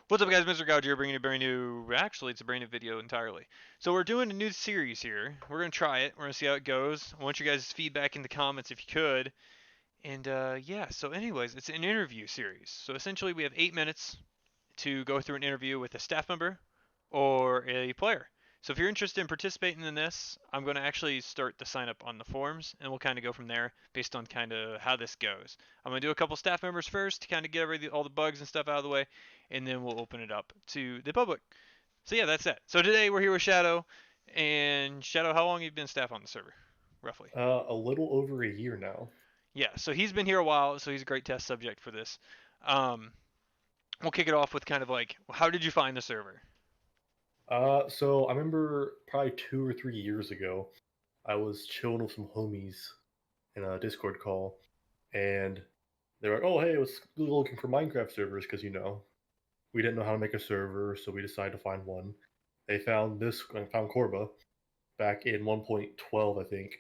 What's up, guys? Mr. Gouge here, bringing you a brand new. Actually, it's a brand new video entirely. So we're doing a new series here. We're gonna try it. We're gonna see how it goes. I want you guys' feedback in the comments if you could. And yeah. So, anyways, it's an interview series. So essentially, we have 8 minutes to go through an interview with a staff member or a player. So if you're interested in participating in this, I'm going to actually start the sign up on the forums, and we'll kind of go from there based on kind of how this goes. I'm going to do a couple staff members first to kind of get all the bugs and stuff out of the way, and then we'll open it up to the public. So yeah, that's it. So today we're here with Shadow, and Shadow, how long have you been staff on the server, roughly? A little over a year now. Yeah, so he's been here a while, so he's a great test subject for this. Um, we'll kick it off with kind of like, how did you find the server? So I remember probably 2 or 3 years ago, I was chilling with some homies in a Discord call, and they were like, "Oh, hey, I was looking for Minecraft servers because we didn't know how to make a server, so we decided to find one." They found this, I found Corba back in 1.12, I think,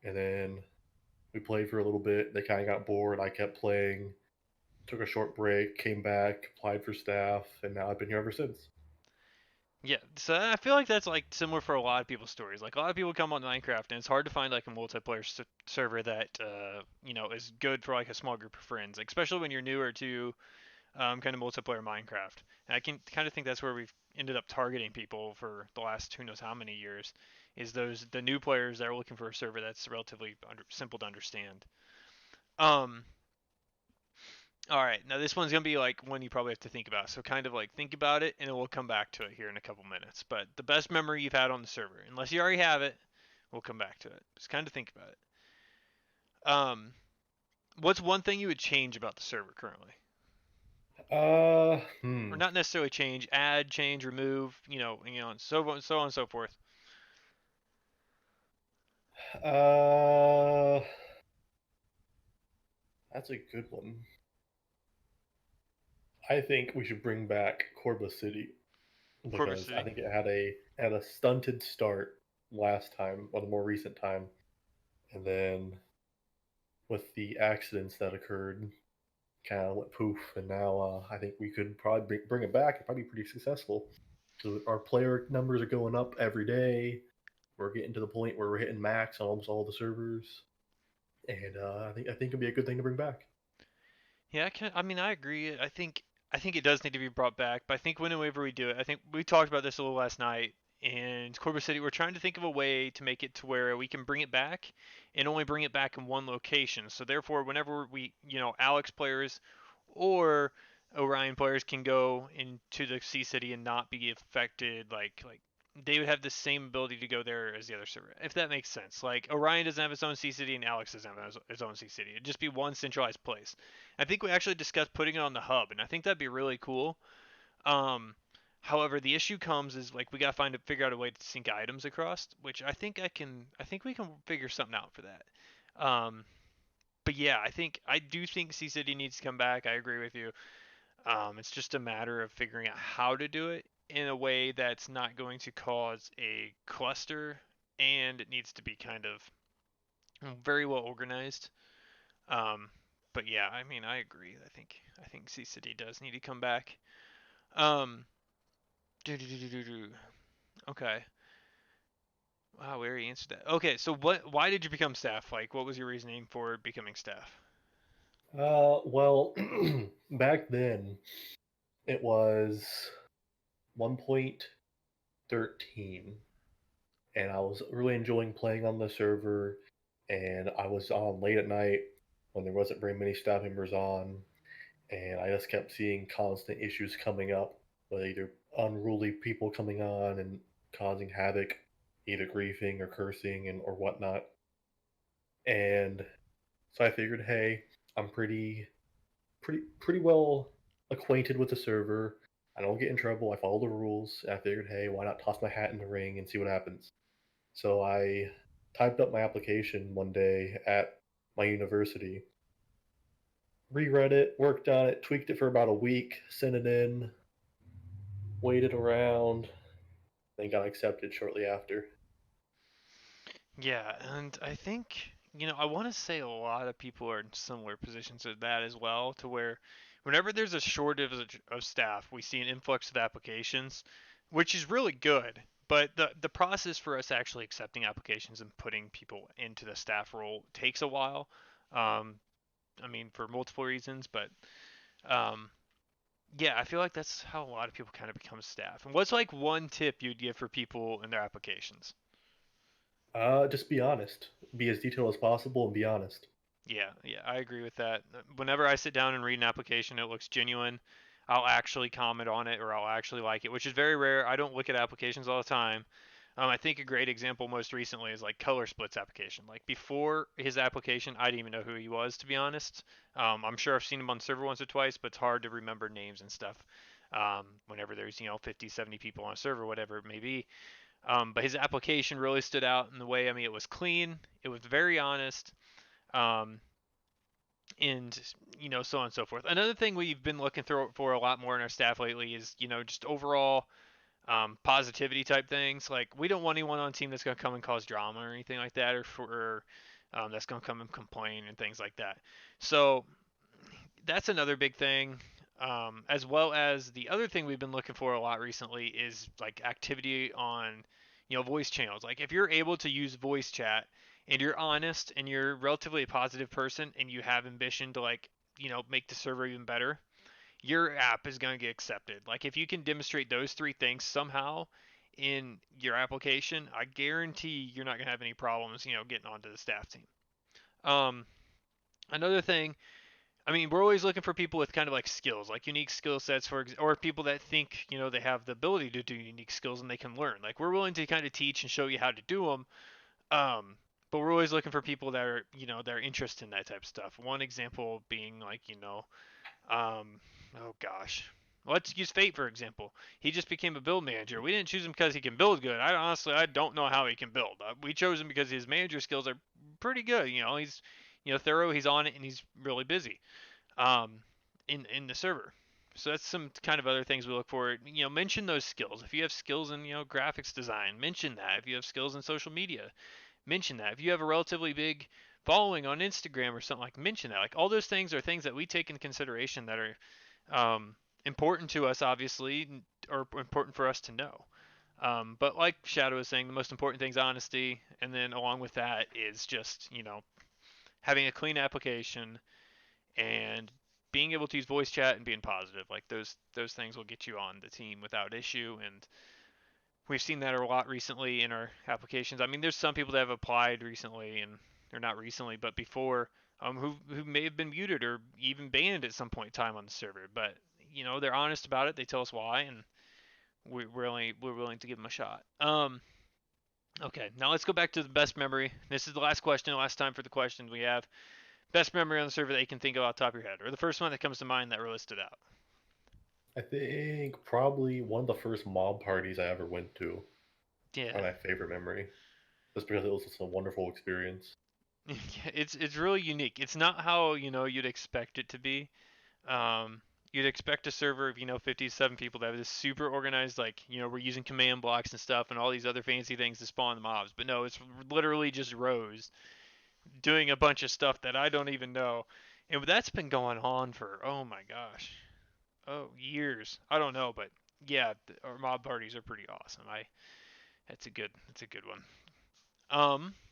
and then we played for a little bit. They kind of got bored. I kept playing, took a short break, came back, applied for staff, and now I've been here ever since. Yeah, so I feel like that's like similar for a lot of people's stories. Like a lot of people come on Minecraft, and it's hard to find like a multiplayer server that is good for like a small group of friends, like, especially when you're newer to kind of multiplayer Minecraft. And I can kind of think that's where we've ended up targeting people for the last who knows how many years, is the new players that are looking for a server that's relatively simple to understand. Um, all right, now this one's gonna be like one you probably have to think about. So kind of like think about it, and then we'll come back to it here in a couple minutes. But the best memory you've had on the server, unless you already have it, we'll come back to it. Just kind of think about it. Um, what's one thing you would change about the server currently, Uh, or hmm. not necessarily change, add, change, remove, and so on and so forth. Uh, that's a good one. I think we should bring back Corba City Corvus because I City. think it had a stunted start last time, or the more recent time, and then with the accidents that occurred, kind of went poof. And now I think we could probably bring it back. It'd probably be pretty successful. So our player numbers are going up every day. We're getting to the point where we're hitting max on almost all the servers, and I think it'd be a good thing to bring back. Yeah, I mean, I agree. I think it does need to be brought back, but I think whenever we do it, I think we talked about this a little last night. In Corpus City, we're trying to think of a way to make it to where we can bring it back and only bring it back in one location. So therefore, whenever Alyx players or Orion players can go into the Sea City and not be affected, like they would have the same ability to go there as the other server, if that makes sense. Like Orion doesn't have its own Sea City and Alyx doesn't have its own Sea City. It'd just be one centralized place. I think we actually discussed putting it on the hub, and I think that'd be really cool. Um, However, the issue comes is like we gotta figure out a way to sync items across, which I think we can figure something out for that. Um, but yeah, I do think Sea City needs to come back. I agree with you. It's just a matter of figuring out how to do it in a way that's not going to cause a cluster, and it needs to be kind of very well organized. Um, but yeah, I mean, I agree. I think Sea City does need to come back. Um, okay. Wow, we already answered that. Okay, so what? Why did you become staff? Like, what was your reasoning for becoming staff? Well, back then it was 1.13, and I was really enjoying playing on the server, and I was on late at night when there wasn't very many staff members on, and I just kept seeing constant issues coming up with either unruly people coming on and causing havoc, either griefing or cursing or whatnot. And so I figured, hey, I'm pretty well acquainted with the server. I don't get in trouble. I follow the rules. And I figured, hey, why not toss my hat in the ring and see what happens? So I typed up my application one day at my university, reread it, worked on it, tweaked it for about a week, sent it in, waited around, then got accepted shortly after. Yeah, and I think I want to say a lot of people are in similar positions to that as well, to where whenever there's a shortage of staff, we see an influx of applications, which is really good. But the process for us actually accepting applications and putting people into the staff role takes a while. Um, I mean, for multiple reasons, but um, yeah, I feel like that's how a lot of people kind of become staff. And what's like one tip you'd give for people in their applications? Just be honest. Be as detailed as possible and be honest. Yeah, yeah, I agree with that. Whenever I sit down and read an application, it looks genuine. I'll actually comment on it or I'll actually like it, which is very rare. I don't look at applications all the time. I think a great example most recently is like Color Split's application. Like before his application, I didn't even know who he was, to be honest. I'm sure I've seen him on server once or twice, but it's hard to remember names and stuff. Whenever there's 50, 70 people on a server, whatever it may be. But his application really stood out in the way. I mean, it was clean, it was very honest. Um, and so on and so forth. Another thing we've been looking for a lot more in our staff lately is just overall positivity type things. Like we don't want anyone on team that's going to come and cause drama or anything like that, or that's going to come and complain and things like that. So that's another big thing. As well as the other thing we've been looking for a lot recently is like activity on, voice channels. Like if you're able to use voice chat and you're honest and you're relatively a positive person and you have ambition to like, make the server even better, your app is going to get accepted. Like if you can demonstrate those three things somehow in your application, I guarantee you're not going to have any problems, getting onto the staff team. Um, Another thing, I mean, we're always looking for people with kind of like skills, like unique skill sets or people that think, they have the ability to do unique skills and they can learn. Like we're willing to kind of teach and show you how to do them. Um, but we're always looking for people that are, that are interested in that type of stuff. One example being like, um, oh gosh. Let's use Fate for example. He just became a build manager. We didn't choose him because he can build good. I don't know how he can build. We chose him because his manager skills are pretty good. He's thorough. He's on it and he's really busy. Um, in the server. So that's some kind of other things we look for. Mention those skills. If you have skills in graphics design, mention that. If you have skills in social media, mention that. If you have a relatively big following on Instagram or something, like mention that. Like all those things are things that we take into consideration that are important to us, obviously, or important for us to know. But like Shadow was saying, the most important thing is honesty, and then along with that is just having a clean application and being able to use voice chat and being positive. Like those things will get you on the team without issue, and we've seen that a lot recently in our applications. I mean, there's some people that have applied recently, and or not recently, but before, who may have been muted or even banned at some point in time on the server. But they're honest about it. They tell us why, and we're willing to give them a shot. Okay, now let's go back to the best memory. This is the last question, last time for the questions we have. Best memory on the server that you can think of off the top of your head, or the first one that comes to mind that really stood out. I think probably one of the first mob parties I ever went to are Yeah, my favorite memory. Just because it was just a wonderful experience. it's really unique. It's not how you'd expect it to be. Um, you'd expect a server of 57 people to have this super organized, like we're using command blocks and stuff and all these other fancy things to spawn the mobs. But no, it's literally just rows doing a bunch of stuff that I don't even know, and that's been going on for oh my gosh, years. I don't know, but yeah, our mob parties are pretty awesome. I that's a good one.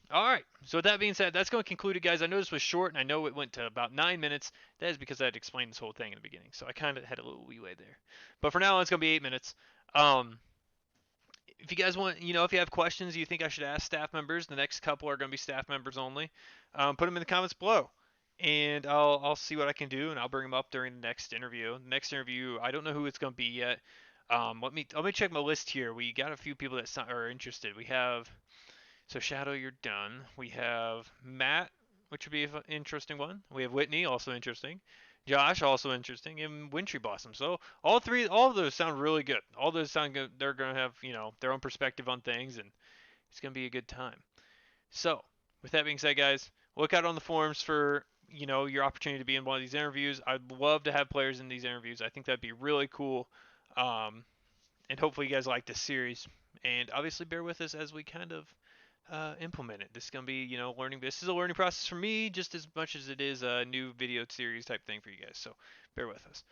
All right. So with that being said, that's going to conclude it, guys. I know this was short, and I know it went to about 9 minutes. That is because I had explained this whole thing in the beginning, so I kind of had a little leeway there. But for now, it's going to be 8 minutes. Um, if you guys want, if you have questions you think I should ask staff members, the next couple are going to be staff members only. Put them in the comments below, and I'll see what I can do, and I'll bring them up during the next interview. The next interview, I don't know who it's going to be yet. Let me check my list here. We got a few people that are interested. We have so Shadow, you're done. We have Matt, which would be an interesting one. We have Whitney, also interesting. Josh, also interesting, and Wintry Blossom. So all of those sound really good. All those sound good. They're gonna have their own perspective on things, and it's gonna be a good time. So with that being said, guys, look out on the forums for your opportunity to be in one of these interviews. I'd love to have players in these interviews. I think that'd be really cool. Um, and hopefully you guys like this series. And obviously bear with us as we kind of implement it. This is gonna be, learning. This is a learning process for me just as much as it is a new video series type thing for you guys. So bear with us.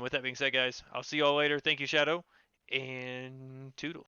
With that being said, guys, I'll see y'all later. Thank you, Shadow, and toodles.